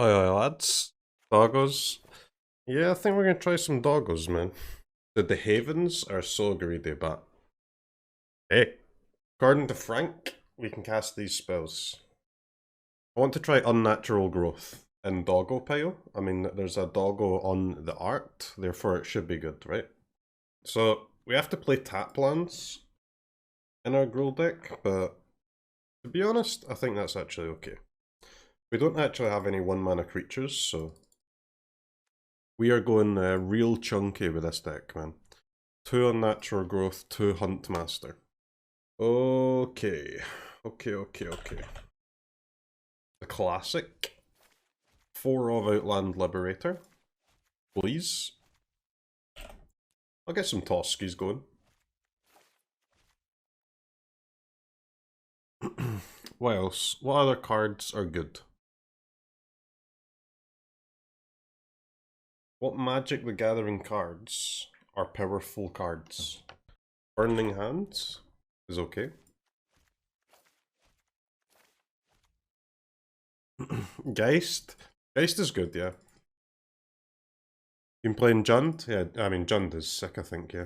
Oi, lads. Doggos. Yeah, I think we're gonna try some doggos, man. The Havens are so greedy, but hey, according to Frank, we can cast these spells. I want to try Unnatural Growth in Doggo pile. I mean, there's a Doggo on the art, therefore it should be good, right? So, we have to play tap lands in our Gruul deck, but to be honest, I think that's actually okay. We don't actually have any 1-mana creatures, so we are going real chunky with this deck, man. 2 Unnatural Growth, 2 Huntmaster. Okay. Okay. The classic. 4 of Outland Liberator. Please. I'll get some Toskis going. What else? What other cards are good? What Magic the Gathering cards are powerful cards? Burning Hands is okay. Geist? Geist is good, yeah. You been playing Jund? Yeah, I mean, Jund is sick, I think, yeah.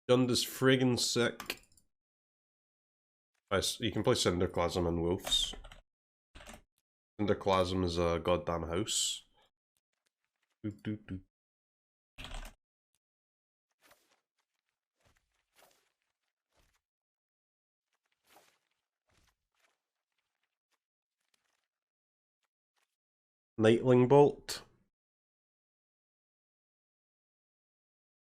Jund is friggin' sick. You can play Cinderclasm and Wolves. Cinderclasm is a goddamn house. Nightling Bolt.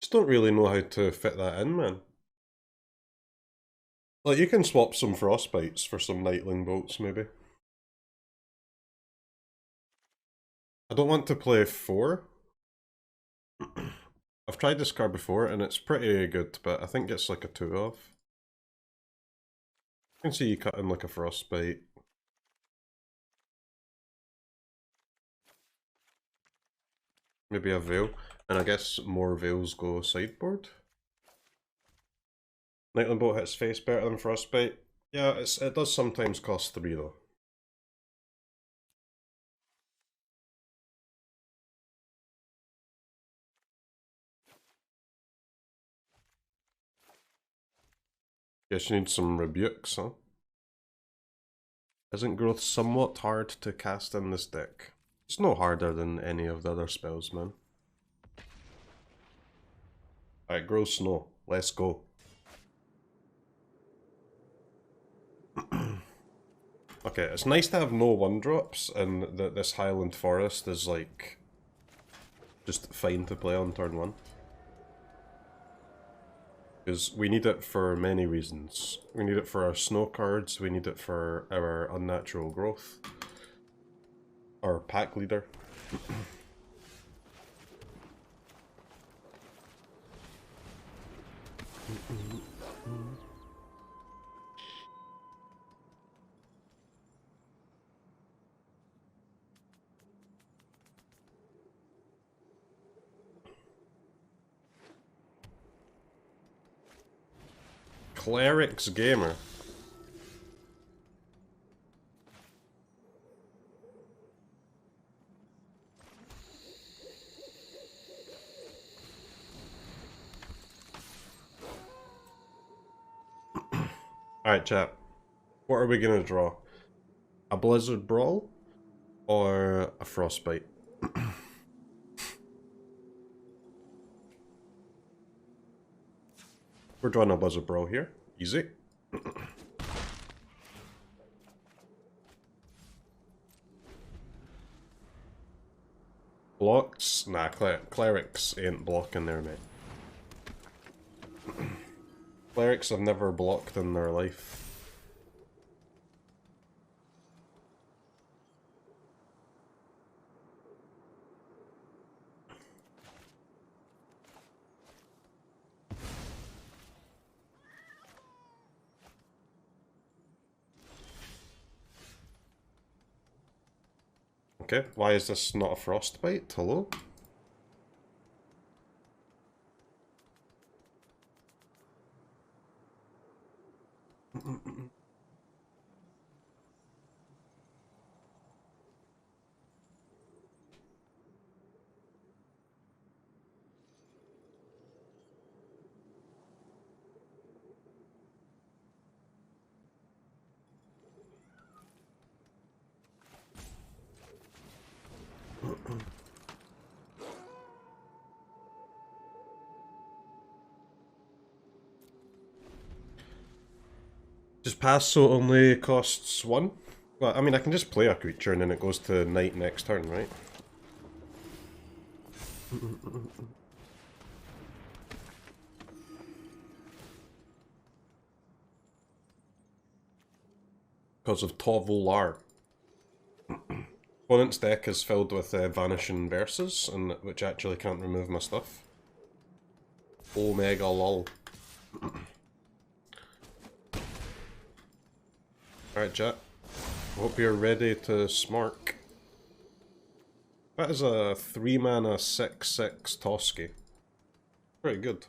Just don't really know how to fit that in, man. Like, you can swap some Frostbites for some Nightling Bolts, maybe. I don't want to play 4. I've tried this card before, and it's pretty good, but I think it's like a 2 of. You can see you cut in like a Frostbite. Maybe a Veil. And I guess more Veils go sideboard. Nightling Bolt hits face better than Frostbite. Yeah, it does sometimes cost 3 though. Guess you need some rebukes, huh? Isn't growth somewhat hard to cast in this deck? It's no harder than any of the other spells, man. Alright, Gruul Snow. Let's go. Okay, it's nice to have no 1-drops, and that this Highland Forest is like just fine to play on turn 1. Because we need it for many reasons. We need it for our snow cards, we need it for our Unnatural Growth. Our pack leader. Cleric's Gamer. Alright, chat. What are we gonna draw? A Blizzard Brawl? Or a Frostbite? We're drawing a Blizzard Brawl here. Easy. Blocks? Nah, clerics ain't blocking there, mate. Clerics have never blocked in their life. Okay, why is this not a Frostbite? Hello? pass so it only costs 1? Well, I mean, I can just play a creature and then it goes to night next turn, right? Because of Tovolar. Opponent's deck is filled with Vanishing Verses, and which actually can't remove my stuff. Omega lol. Alright, chat. Hope you're ready to smark. That is a 3-mana 6/6 Toski. Pretty good.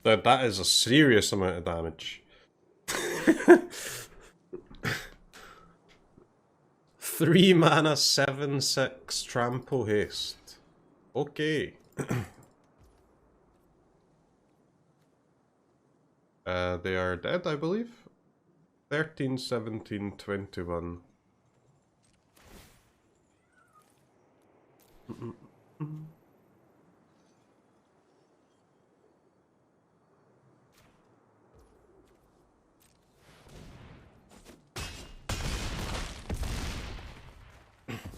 That is a serious amount of damage. 3-mana 7/6 Trample Haste. Okay. They are dead, I believe. 13, 17, 21.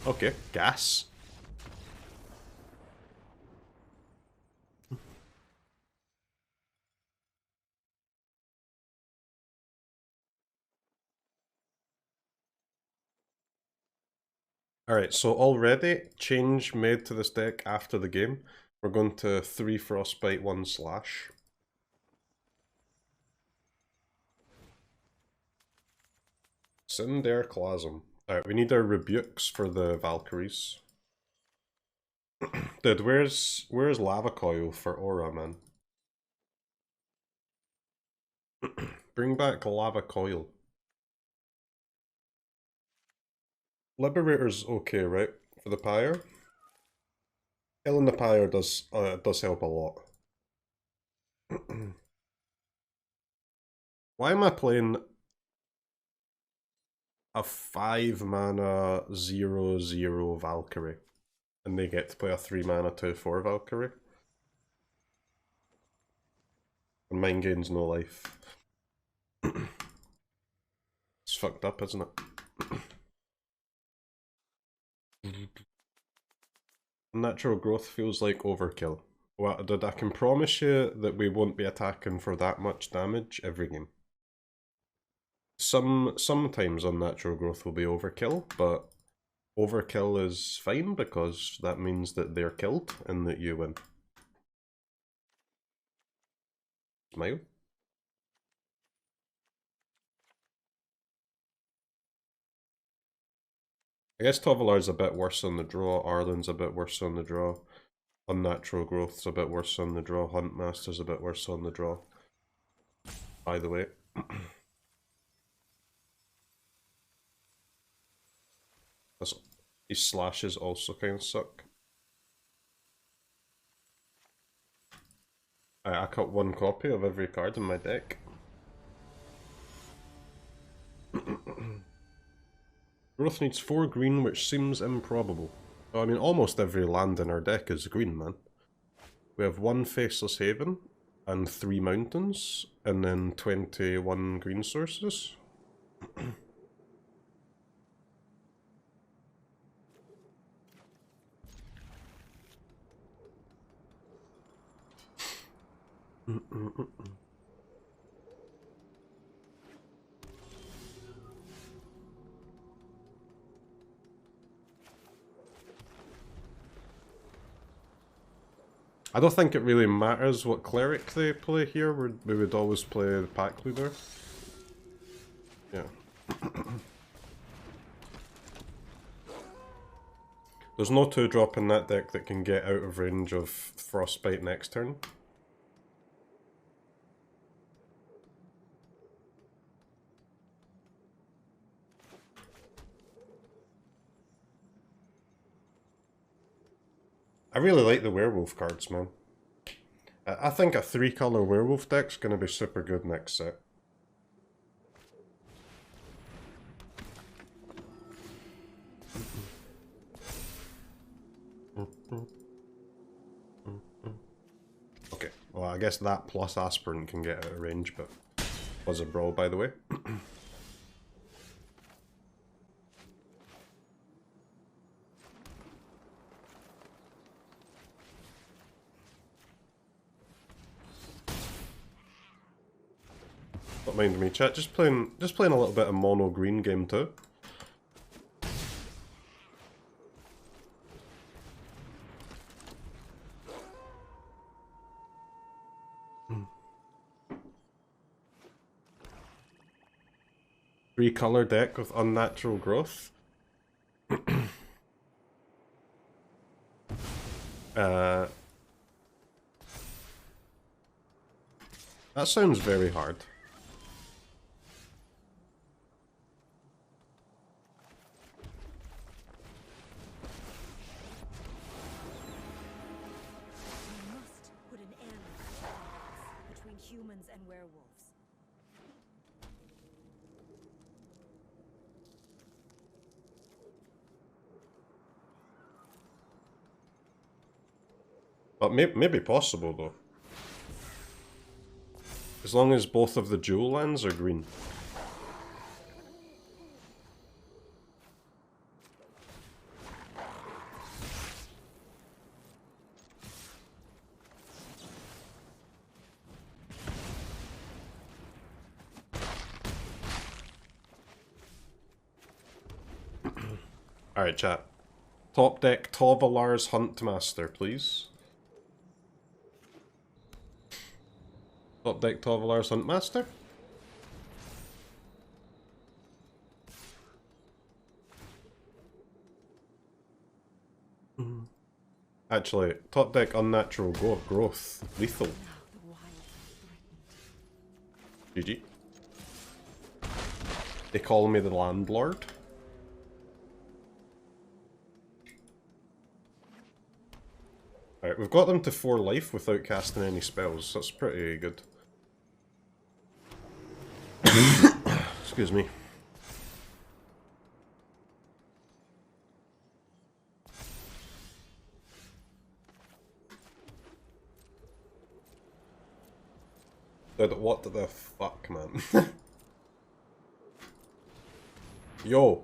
Okay, gas. Alright, so already, change made to this deck after the game. We're going to 3 Frostbite, 1 Slash. Cinderclasm. Alright, we need our rebukes for the Valkyries. Dude, where's Lava Coil for Aura, man? Bring back Lava Coil. Liberator's okay, right? For the Pyre? Killing the Pyre does help a lot. Why am I playing a 5-mana 0/0 Valkyrie? And they get to play a 3-mana 2/4 Valkyrie? And mine gains no life. It's fucked up, isn't it? Unnatural Growth feels like overkill. Well, dude, I can promise you that we won't be attacking for that much damage every game. Sometimes Unnatural Growth will be overkill, but overkill is fine because that means that they're killed and that you win. Smile. I guess Tovolar's a bit worse on the draw, Arlen's a bit worse on the draw, Unnatural Growth's a bit worse on the draw, Huntmaster's a bit worse on the draw. By the way. These slashes also kind of suck. I cut 1 copy of every card in my deck. Growth needs 4 green, which seems improbable. Oh, I mean, almost every land in our deck is green, man. We have 1 Faceless Haven, and 3 mountains, and then 21 green sources. I don't think it really matters what cleric they play here. We would always play the pack leader. Yeah. There's no 2-drop in that deck that can get out of range of Frostbite next turn. I really like the werewolf cards, man. I think a 3-color werewolf deck's gonna be super good next set. Okay, well I guess that plus Aspirant can get out of range, but Blizzard Brawl, by the way. Don't mind me, chat. Just playing a little bit of mono green game too. Three-color deck with Unnatural Growth. That sounds very hard. Humans and werewolves. But maybe possible though. As long as both of the dual lands are green. Alright, chat. Top deck Tovolar's Huntmaster, please. Top deck Tovolar's Huntmaster. Actually, top deck Unnatural Growth. Lethal. GG. They call me the landlord. Alright, we've got them to 4 life without casting any spells. That's pretty good. Excuse me. What the fuck, man? Yo,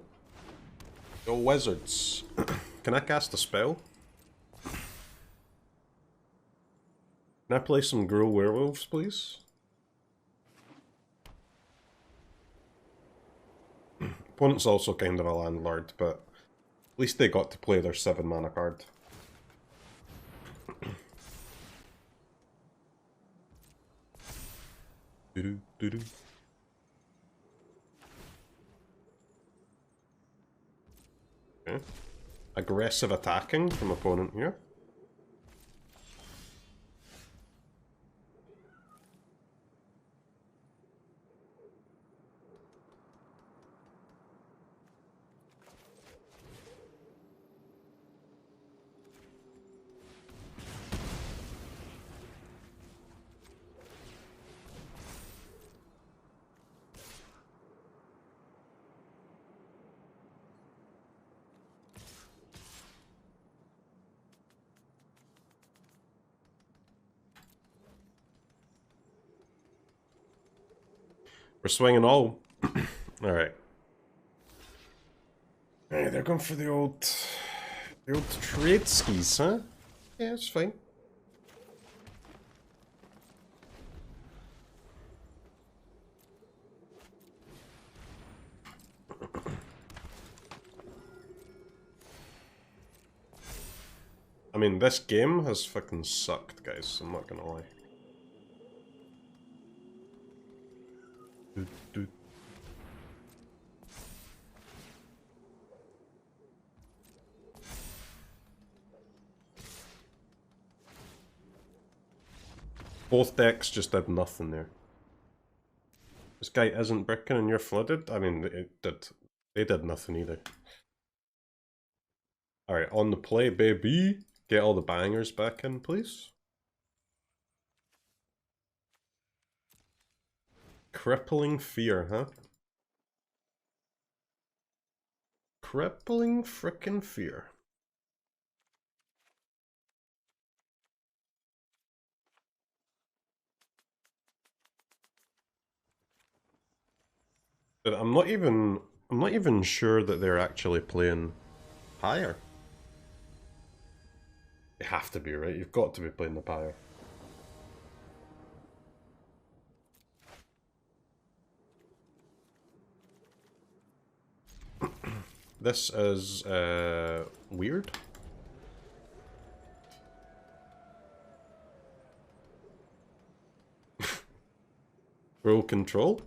wizards. Can I cast a spell? Can I play some Gruul Werewolves, please? Opponent's also kind of a landlord, but at least they got to play their 7 mana card. Okay. Aggressive attacking from opponent here. We're swinging all. Alright. Alright, they're going for the old trade skis, huh? Yeah, it's fine. I mean, this game has fucking sucked, guys. I'm not gonna lie. Both decks just did nothing there. This guy isn't bricking and you're flooded? I mean, they did nothing either. Alright, on the play, baby. Get all the bangers back in, please. Crippling fear, huh? Crippling frickin' fear. But I'm not even sure that they're actually playing higher. They have to be, right? You've got to be playing the Pyre. This is weird. Gruul control.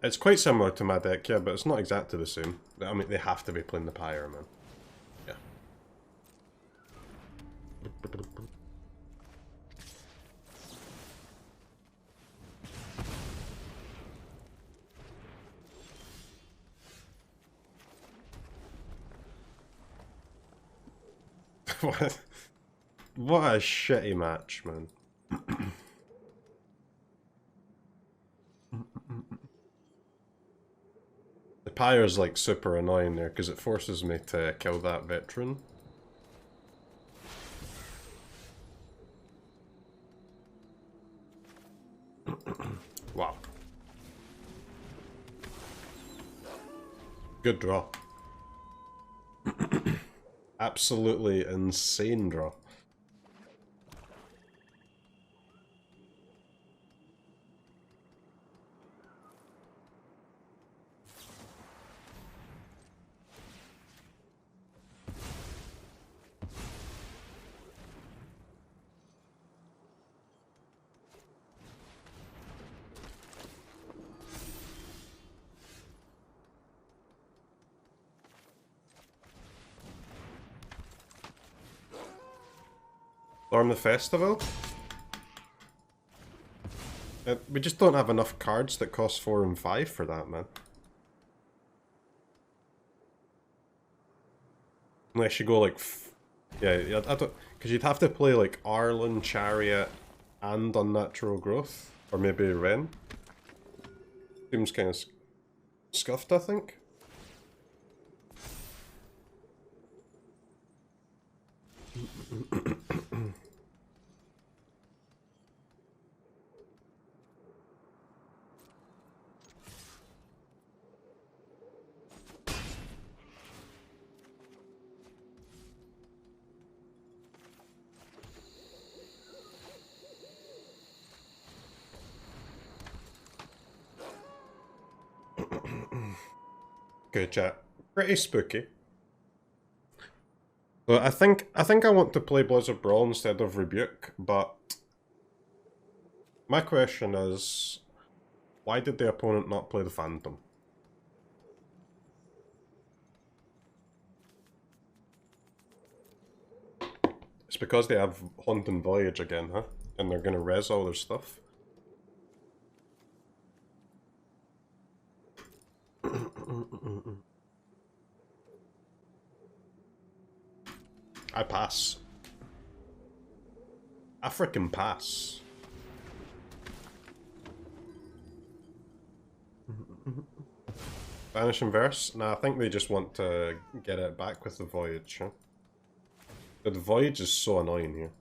It's quite similar to my deck, yeah, but it's not exactly the same. I mean, they have to be playing the Pyre, man. Yeah. What a shitty match, man. The Pyre's like super annoying there because it forces me to kill that veteran. Wow. Good draw. Absolutely insane draw. Storm the Festival? We just don't have enough cards that cost 4 and 5 for that, man. Unless you go like... yeah, I don't... Because you'd have to play like Ireland, Chariot, and Unnatural Growth. Or maybe Ren. Seems kind of scuffed, I think. Good chat. Pretty spooky. But I think I want to play Blizzard Brawl instead of Rebuke, but my question is, why did the opponent not play the Phantom? It's because they have Hunt and Voyage again, huh? And they're gonna res all their stuff. I pass. I frickin' pass. Vanish and Verse? Nah, I think they just want to get it back with the Voyage, huh? But the Voyage is so annoying here.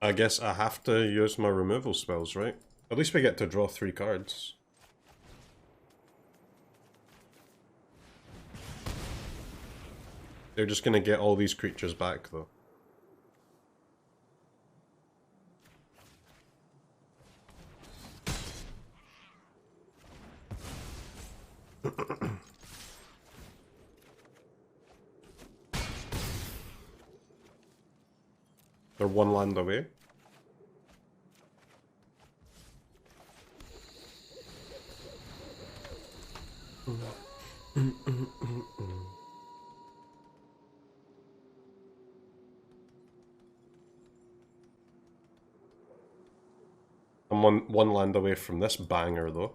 I guess I have to use my removal spells, right? At least we get to draw 3 cards. They're just gonna get all these creatures back, though. They're one land away. I'm one land away from this banger though.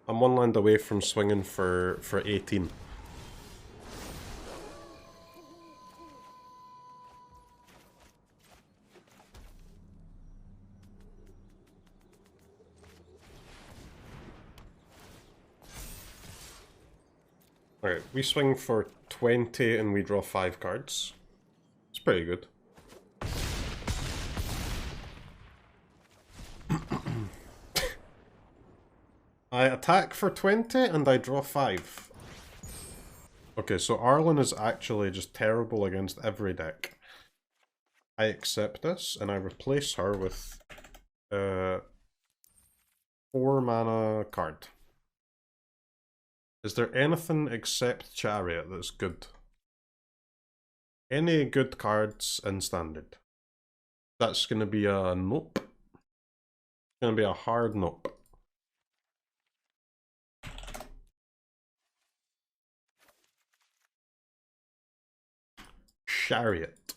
I'm one land away from swinging for 18. Alright, we swing for 20 and we draw 5 cards. It's pretty good. I attack for 20 and I draw 5. Okay, so Arlen is actually just terrible against every deck. I accept this and I replace her with 4 mana card. Is there anything except Chariot that's good? Any good cards in Standard? That's going to be a nope. It's going to be a hard nope. Chariot.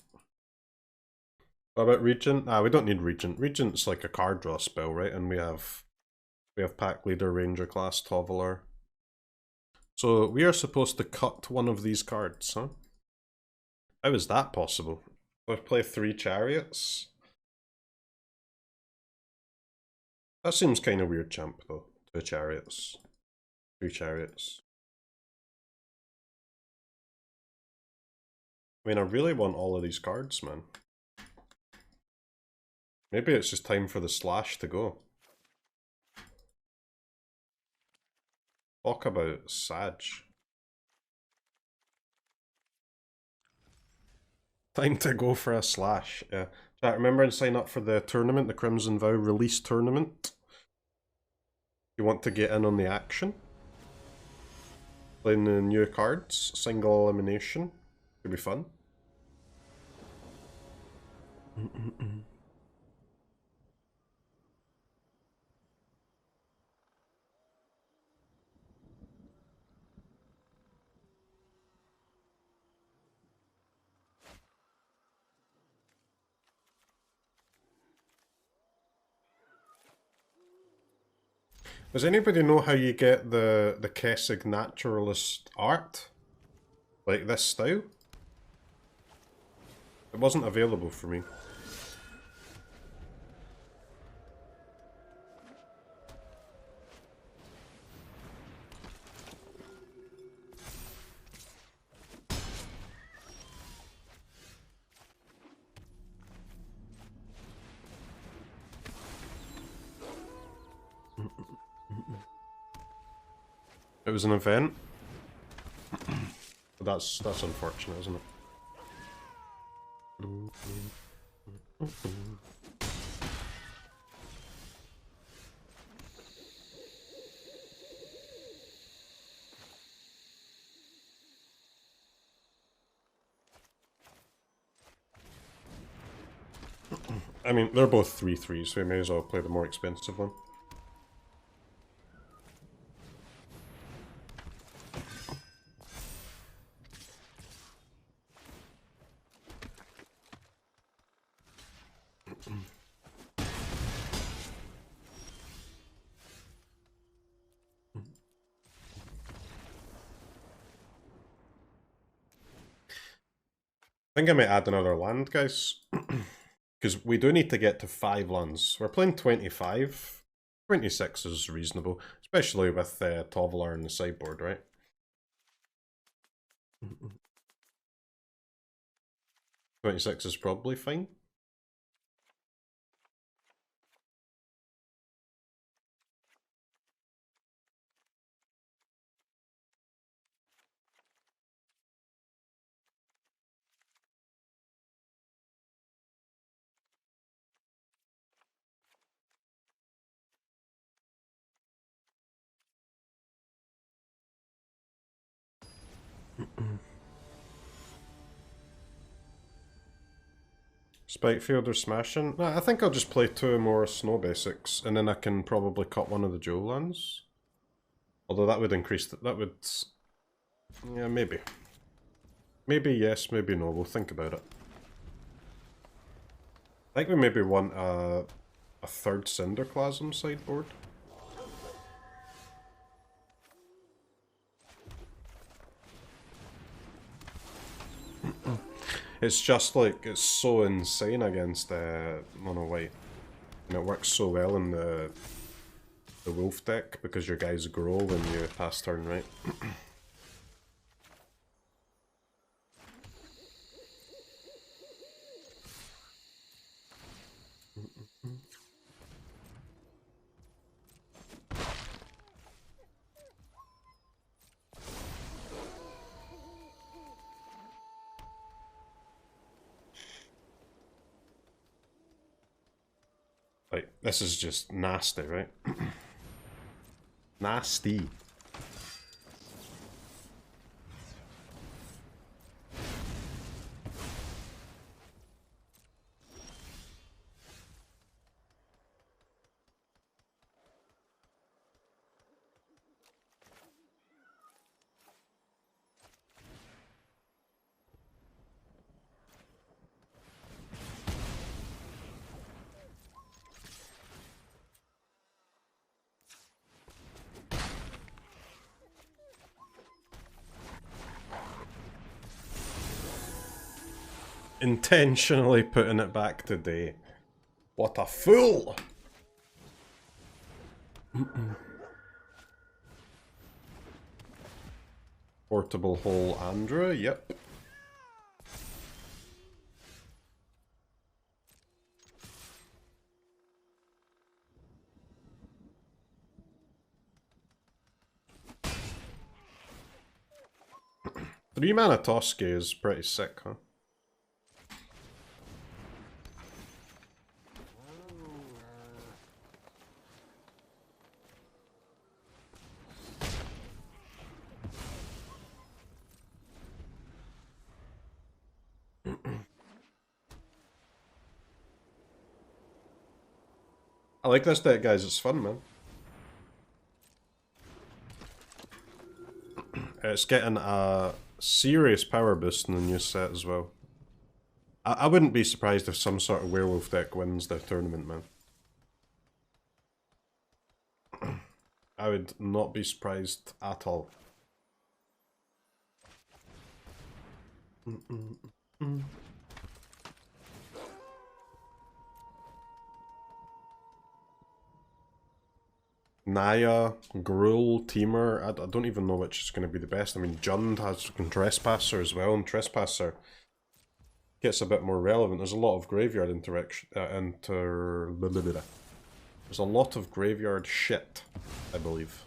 What about Regent? We don't need Regent. Regent's like a card draw spell, right? And we have Pack Leader, Ranger class, Tovolar. So we are supposed to cut one of these cards, huh? How is that possible? Let's play 3 Chariots. That seems kind of weird, champ, though. 2 Chariots. 3 Chariots. I mean, I really want all of these cards, man. Maybe it's just time for the slash to go. Talk about Sag. Time to go for a slash. Yeah. Chat, remember and sign up for the tournament, the Crimson Vow release tournament. You want to get in on the action. Playing the new cards, single elimination. Could be fun. Does anybody know how you get the Kessig Naturalist art? Like this style? It wasn't available for me. It was an event. That's unfortunate, isn't it? I mean, they're both 3/3, so we may as well play the more expensive one. I think I might add another land, guys. Because we do need to get to 5 lands. We're playing 25. 26 is reasonable, especially with Tovolar in the sideboard, right? 26 is probably fine. Spikefield or Smashing? No, I think I'll just play 2 more snow basics, and then I can probably cut one of the dual lands. Although that would increase, that would... Yeah, maybe. Maybe yes, maybe no, we'll think about it. I think we maybe want a 3rd Cinderclasm sideboard. It's just like, it's so insane against mono white. And it works so well in the wolf deck because your guys grow when you pass turn, right? Like, this is just nasty, right? Nasty. Intentionally putting it back today. What a fool! Portable Hole Andrew, yep. Three mana Toski is pretty sick, huh? I like this deck, guys. It's fun, man. It's getting a serious power boost in the new set as well. I wouldn't be surprised if some sort of werewolf deck wins the tournament, man. I would not be surprised at all. Naya, Gruul, Teamer, I don't even know which is going to be the best. I mean, Jund has Trespasser as well, and Trespasser gets a bit more relevant. There's a lot of graveyard interaction, there's a lot of graveyard shit, I believe.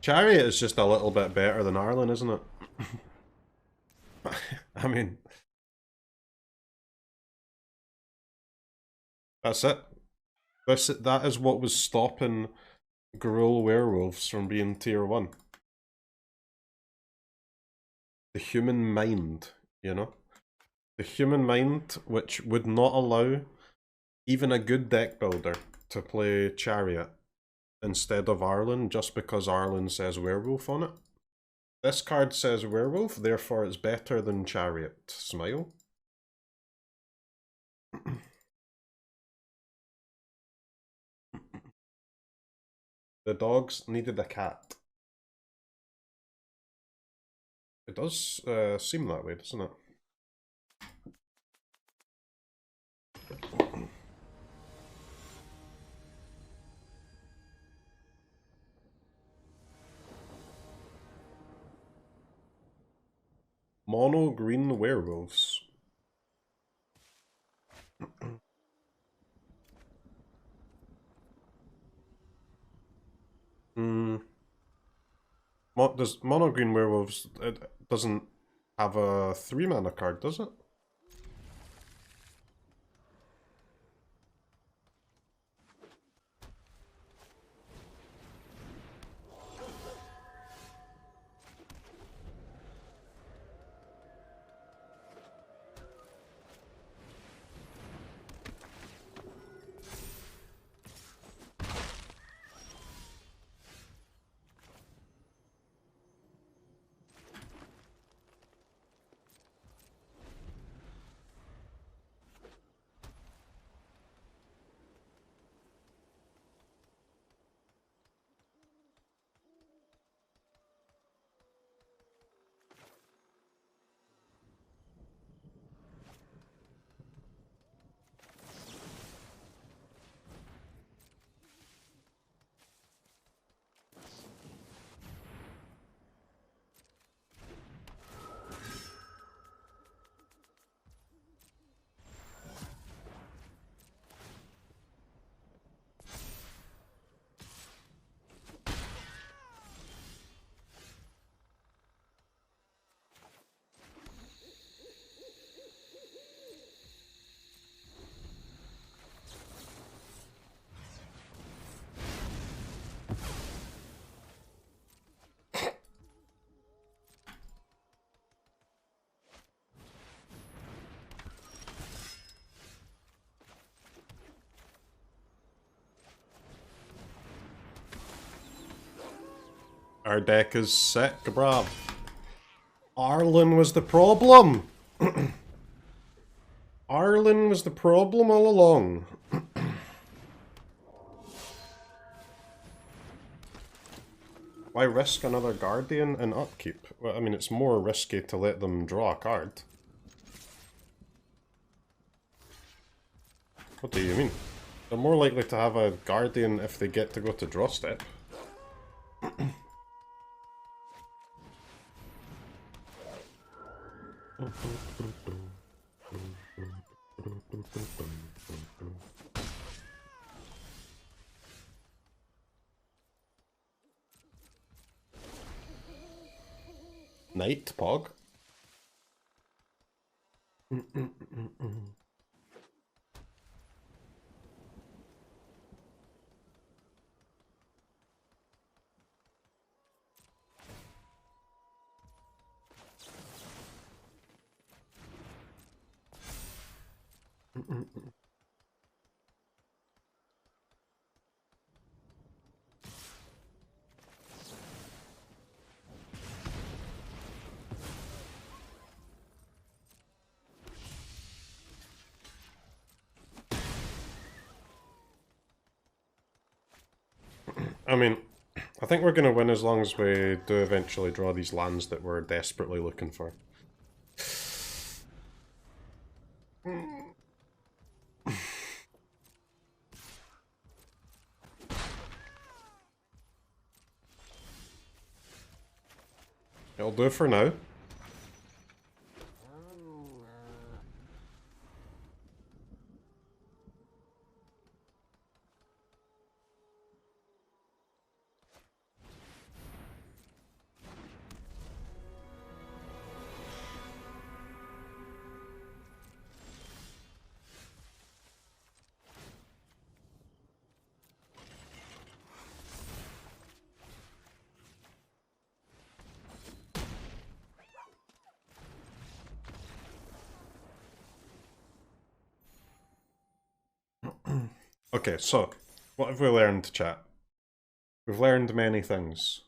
Chariot is just a little bit better than Arlen, isn't it? I mean, that's it. That is what was stopping Gruul werewolves from being tier 1. The human mind, you know? The human mind, which would not allow even a good deck builder to play Chariot instead of Arlen just because Arlen says werewolf on it. This card says werewolf, therefore it's better than Chariot. Smile. The dogs needed a cat. It does seem that way, doesn't it? Mono green werewolves. Does mono green werewolves, it doesn't have a 3-mana card, does it? Our deck is sick, bruv. Arlen was the problem! Arlen was the problem all along. Why risk another Guardian in upkeep? Well, I mean, it's more risky to let them draw a card. What do you mean? They're more likely to have a Guardian if they get to go to draw step. Night, Pog. I mean, I think we're going to win as long as we do eventually draw these lands that we're desperately looking for. It'll do for now. Okay, so, what have we learned, chat? We've learned many things.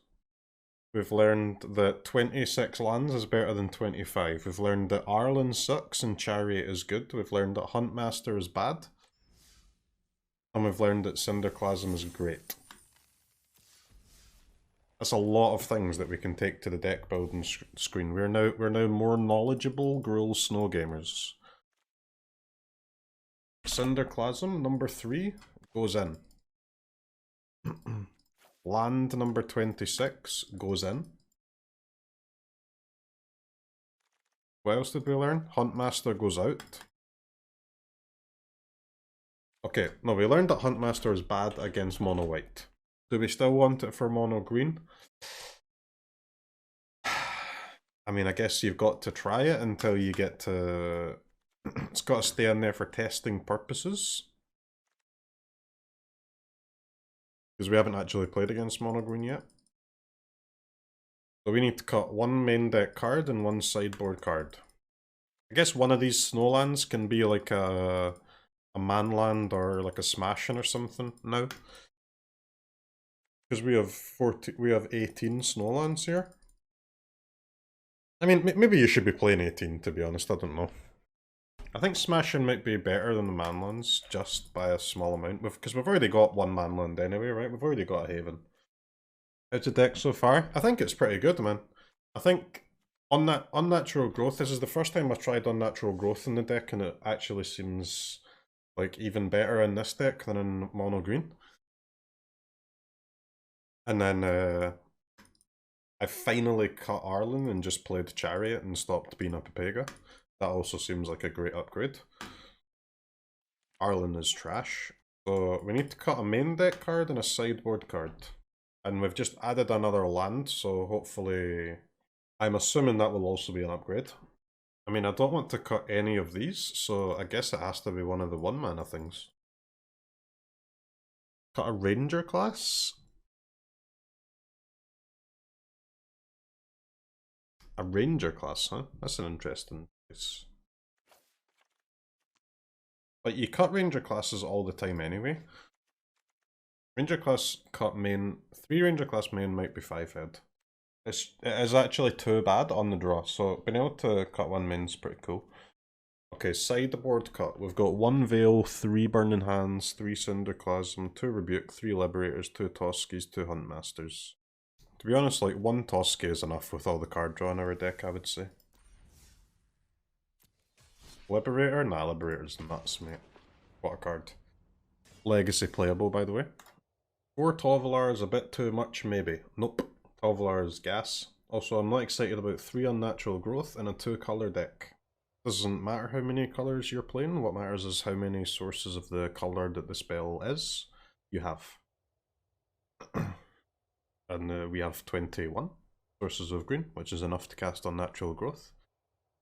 We've learned that 26 lands is better than 25. We've learned that Arlen sucks and Chariot is good. We've learned that Huntmaster is bad. And we've learned that Cinderclasm is great. That's a lot of things that we can take to the deck building screen. We're now more knowledgeable Gruul Snow gamers. Cinderclasm, number 3, goes in. Land number 26 goes in. What else did we learn? Huntmaster goes out. Okay, no, we learned that Huntmaster is bad against mono white. Do we still want it for mono green? I mean, I guess you've got to try it until you get to... It's got to stay in there for testing purposes. Because we haven't actually played against Mono Green yet. So we need to cut one main deck card and one sideboard card. I guess one of these snowlands can be like a manland or like a smashing or something now. Because we have 18 snowlands here. I mean, maybe you should be playing 18, to be honest, I don't know. I think smashing might be better than the manlands, just by a small amount, because we've already got one manland anyway, right? We've already got a haven. How's the deck so far? I think it's pretty good, man. I think Unnatural Growth, this is the first time I've tried Unnatural Growth in the deck, and it actually seems like even better in this deck than in Mono Green. And then I finally cut Arlen and just played Chariot and stopped being a Pepega. That also seems like a great upgrade. Arlen is trash. So we need to cut a main deck card and a sideboard card. And we've just added another land, so hopefully... I'm assuming that will also be an upgrade. I mean, I don't want to cut any of these, so I guess it has to be one of the 1-mana things. Cut a Ranger class? A Ranger class, huh? That's an interesting choice. But you cut Ranger classes all the time anyway. Ranger class cut main... 3 Ranger class main might be 5-head. It is actually too bad on the draw, so being able to cut one main's pretty cool. Okay, sideboard cut. We've got 1 Veil, 3 Burning Hands, 3 Cinderclasm, 2 Rebuke, 3 Liberators, 2 Toskis, 2 Huntmasters. To be honest, like, 1 Toski is enough with all the card draw in our deck, I would say. Liberator? Nah, Liberator's nuts, mate. What a card. Legacy playable, by the way. 4 Tovolar is a bit too much, maybe. Nope. Tovolar is gas. Also, I'm not excited about 3 Unnatural Growth in a 2-colour deck. Doesn't matter how many colours you're playing, what matters is how many sources of the colour that the spell is you have. And we have 21 sources of green, which is enough to cast Unnatural Growth.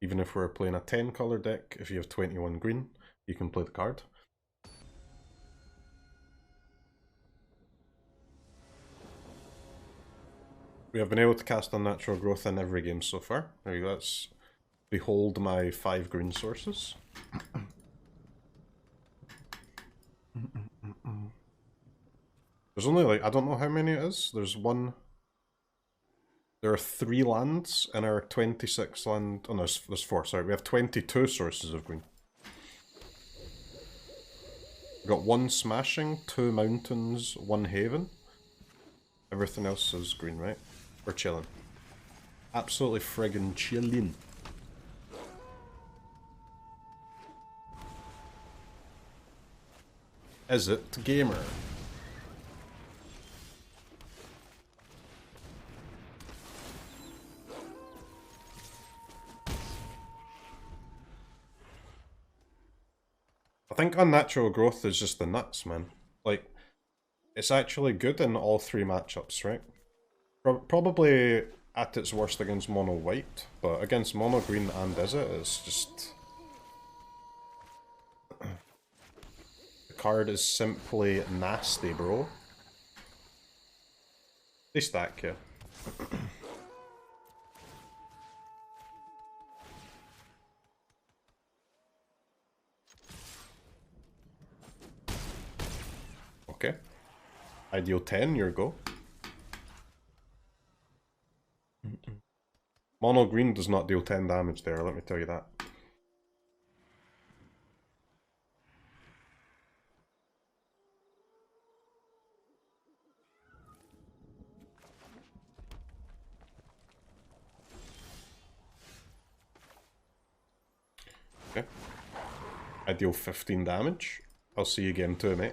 Even if we're playing a 10-colour deck, if you have 21 green, you can play the card. We have been able to cast Unnatural Growth in every game so far. There you go, let's behold my 5 green sources. There's only like, I don't know how many it is. There's 1... There are 3 lands in our 26 land... Oh no, there's 4, sorry. We have 22 sources of green. We've got 1 smashing, 2 mountains, 1 haven. Everything else is green, right? We're chilling. Absolutely friggin' chilling. Is it gamer? I think Unnatural Growth is just the nuts, man. Like, it's actually good in all 3 matchups, right? Probably at its worst against Mono White, but against Mono Green and Izzet, it's just... The card is simply nasty, bro. They stack you. Okay. I deal 10, your go. Mono Green does not deal 10 damage there, let me tell you that. Okay. I deal 15 damage. I'll see you game 2, mate.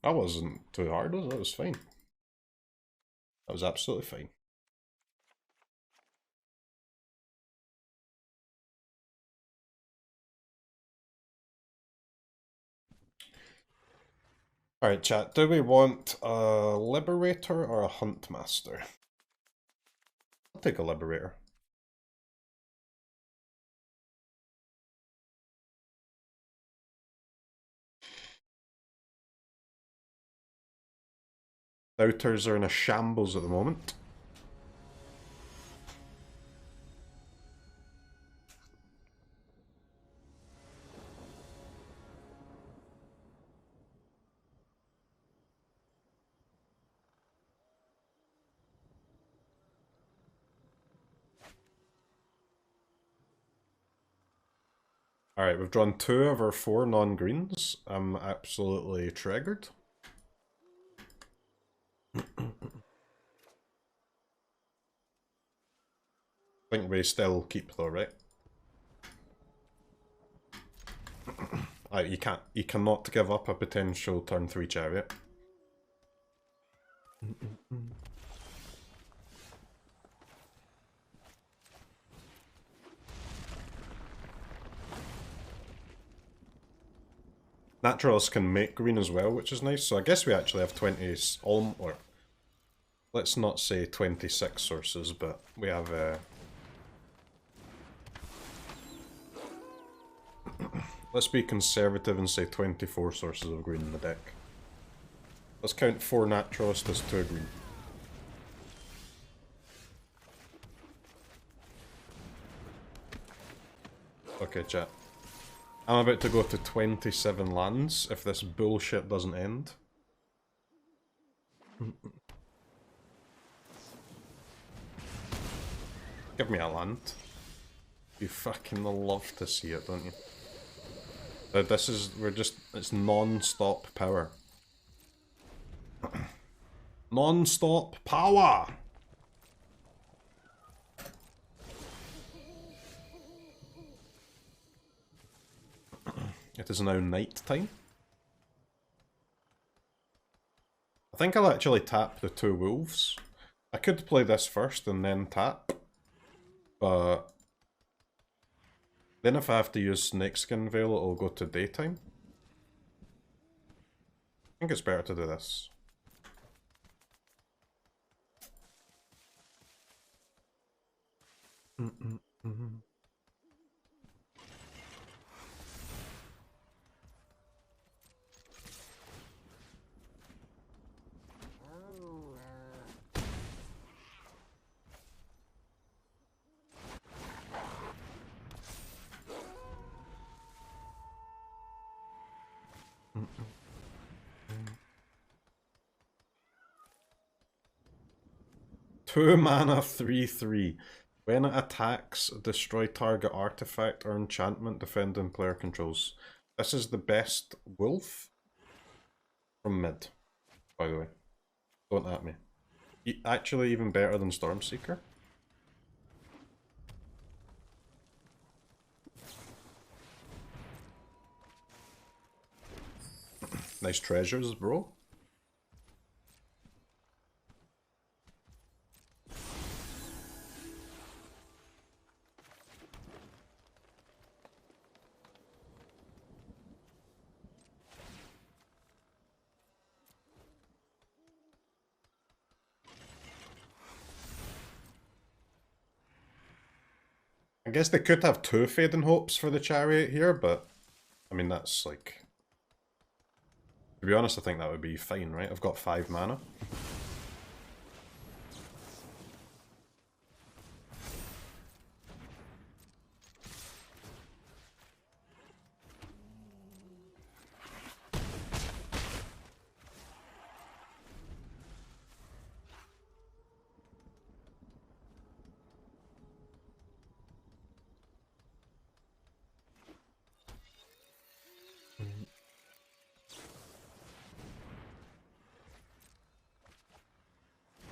That wasn't too hard, was it? That was fine. That was absolutely fine. Alright, chat, do we want a Liberator or a Huntmaster? I'll take a Liberator. Outers are in a shambles at the moment. Alright, we've drawn 2 of our 4 non-greens. I'm absolutely triggered. I think we still keep though, right? You cannot give up a potential turn 3 Chariot. Naturalists can make green as well, which is nice. So I guess we actually have 20, or let's not say 26 sources, but we have let's be conservative and say 24 sources of green in the deck. Let's count 4 naturalists as 2 green. Okay, chat. I'm about to go to 27 lands if this bullshit doesn't end. Give me a land. You fucking love to see it, don't you? This is, it's non-stop power. Non-stop power! It is now night time. I think I'll actually tap the 2 wolves. I could play this first and then tap, but then if I have to use Snakeskin Veil, it'll go to daytime. I think it's better to do this. Two mana, 3/3. When it attacks, destroy target artifact or enchantment defending player controls. This is the best wolf from mid, by the way. Don't at me. Actually, even better than Stormseeker. Nice treasures, bro. I guess they could have 2 Fading Hopes for the Chariot here, but I mean, that's like... To be honest, I think that would be fine, right? I've got 5 mana.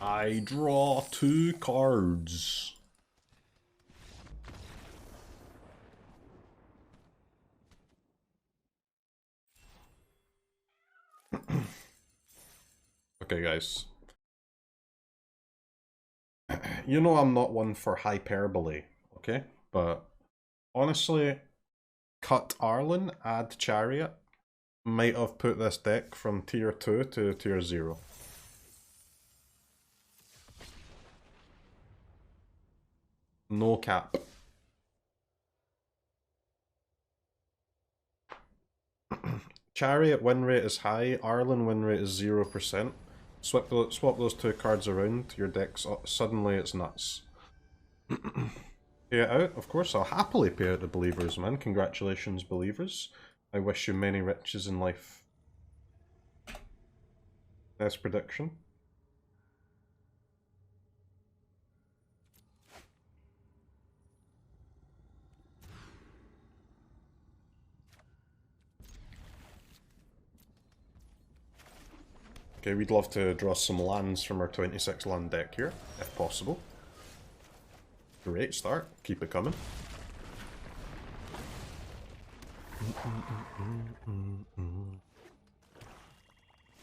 I draw 2 cards. Okay, guys. You know I'm not one for hyperbole, okay? But honestly, cut Arlen, add Chariot. might have put this deck from tier 2 to tier 0. No cap. Chariot win rate is high, Arlen win rate is 0%. Swap those two cards around, your deck's suddenly it's nuts. Pay it out, of course, I'll happily pay out the believers, man. Congratulations, believers. I wish you many riches in life. Next prediction. Okay, we'd love to draw some lands from our 26 land deck here, if possible. Great start, keep it coming.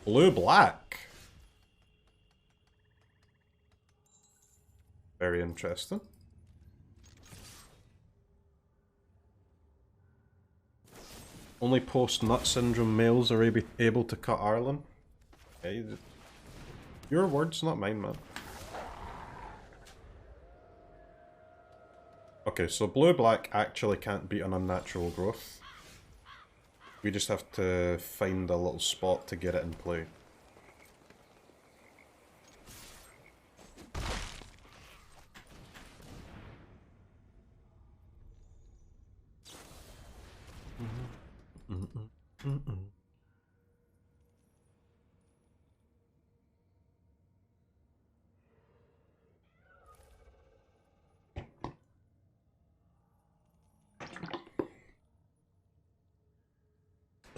Blue-black. Very interesting. Only post-nut syndrome males are able to cut Arlen. Okay, your words, not mine, man. Okay, so blue-black actually can't beat an Unnatural Growth. We just have to find a little spot to get it in play.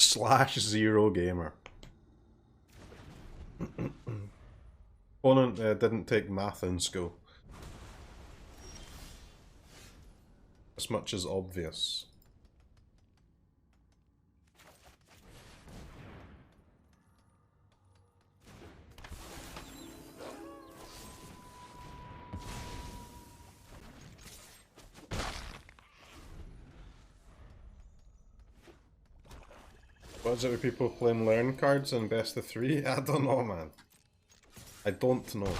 /0 gamer. Opponent didn't take math in school. As much as obvious. What is it with people playing learn cards in best of 3? I don't know, man. I don't know.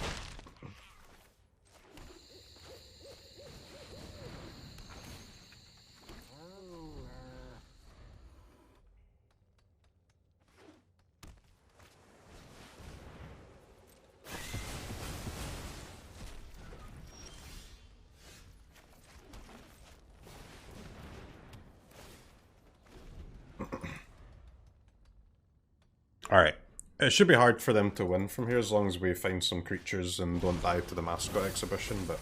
Alright. It should be hard for them to win from here as long as we find some creatures and don't dive to the mascot exhibition, but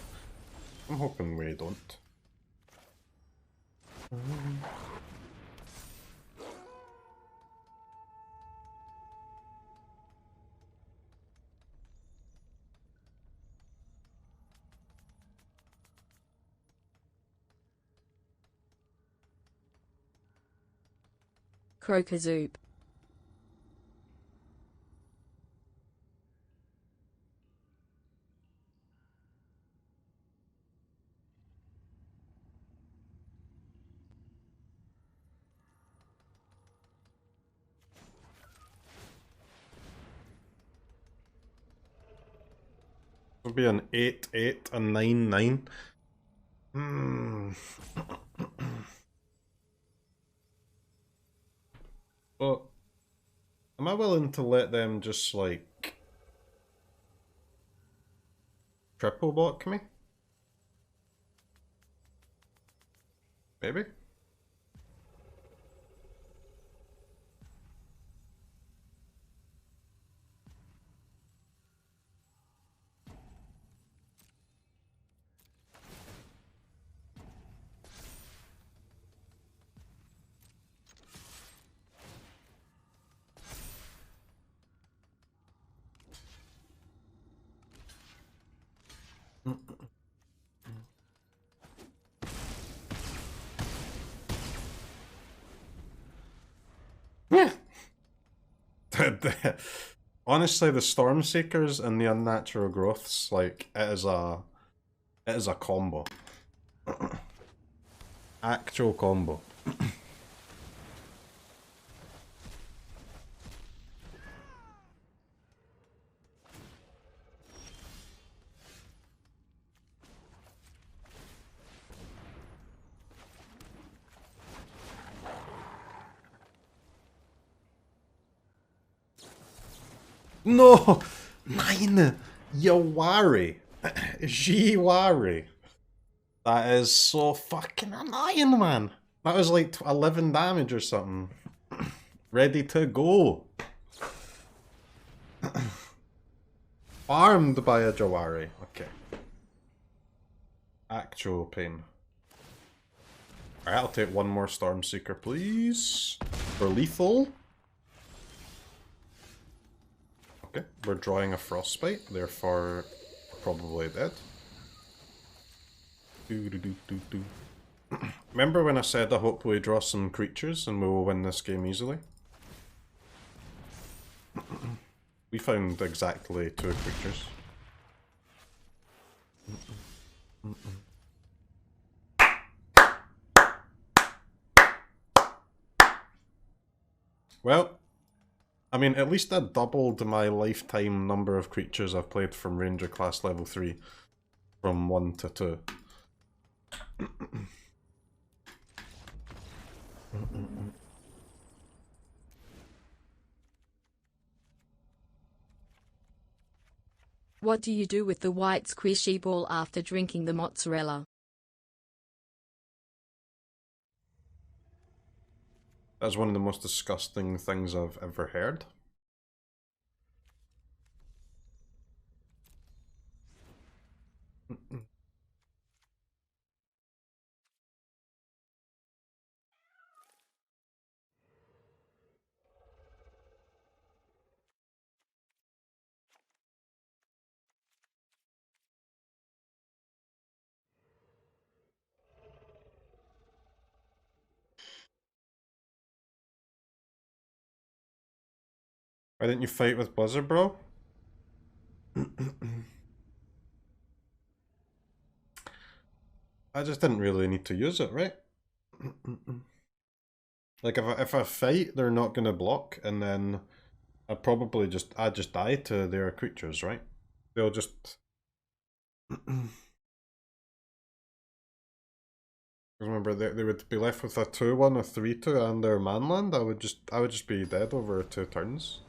I'm hoping we don't. CROKEYZ. It'll be an 8-8, a 9-9. But am I willing to let them just like triple block me? Maybe? Yeah. Honestly, the Stormseekers and the Unnatural Growths, like, it is a combo. Actual combo. No! 9! Yawari! Jiwari! That is so fucking annoying, man! That was like 11 damage or something. Ready to go. Farmed by a Jawari. Okay. Actual pain. Alright, I'll take one more Stormseeker, please. For lethal. Okay, we're drawing a Frostbite, therefore probably dead. Remember when I said I hope we draw some creatures and we will win this game easily? We found exactly 2 creatures. Well, I mean, at least I doubled my lifetime number of creatures I've played from Ranger class level 3 from 1 to 2. What do you do with the white squishy ball after drinking the mozzarella? That's one of the most disgusting things I've ever heard. Why didn't you fight with Blizzard Brawl? I just didn't really need to use it, right? Like if I fight, they're not gonna block, and then I just die to their creatures, right? They'll just remember they would be left with a 2/1, a 3/2, and their manland. I would just be dead over 2 turns.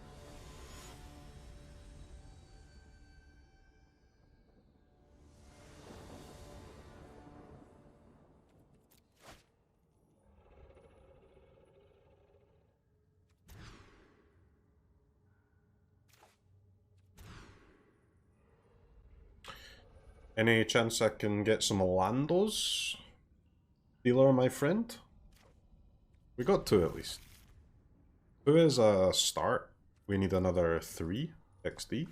Any chance I can get some Landos? Dealer, my friend? We got 2 at least. 2 is a start. We need another 3 XD.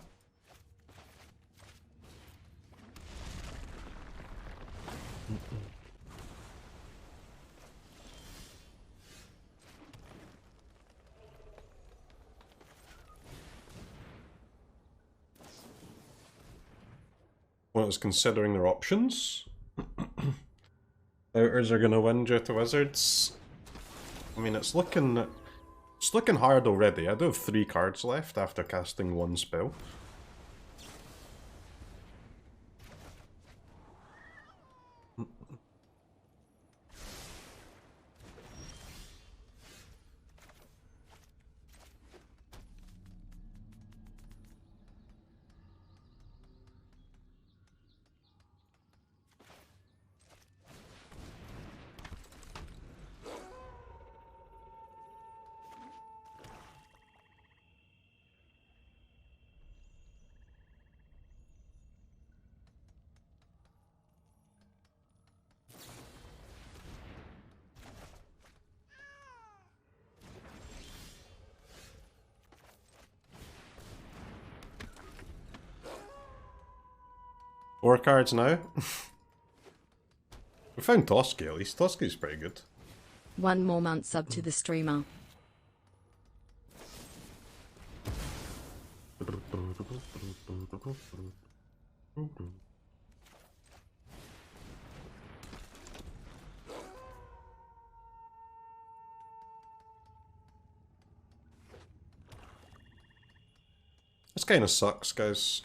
One is considering their options. Outers are gonna win due to wizards. I mean, it's looking hard already. I do have 3 cards left after casting 1 spell. Four cards now. We found Toski at least. Toski's pretty good. 1 more month sub to the streamer. This kind of sucks, guys.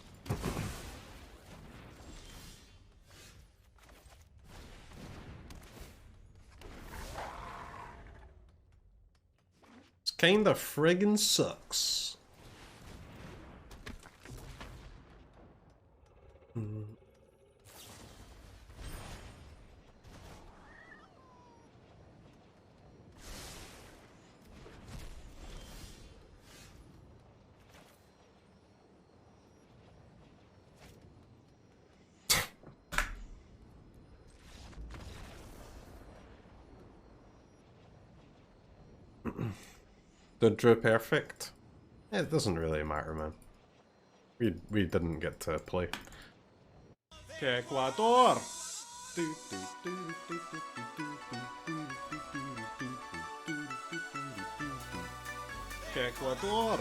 This kinda friggin' sucks. The drew perfect. It doesn't really matter, man. We didn't get to play. Ecuador. Ecuador.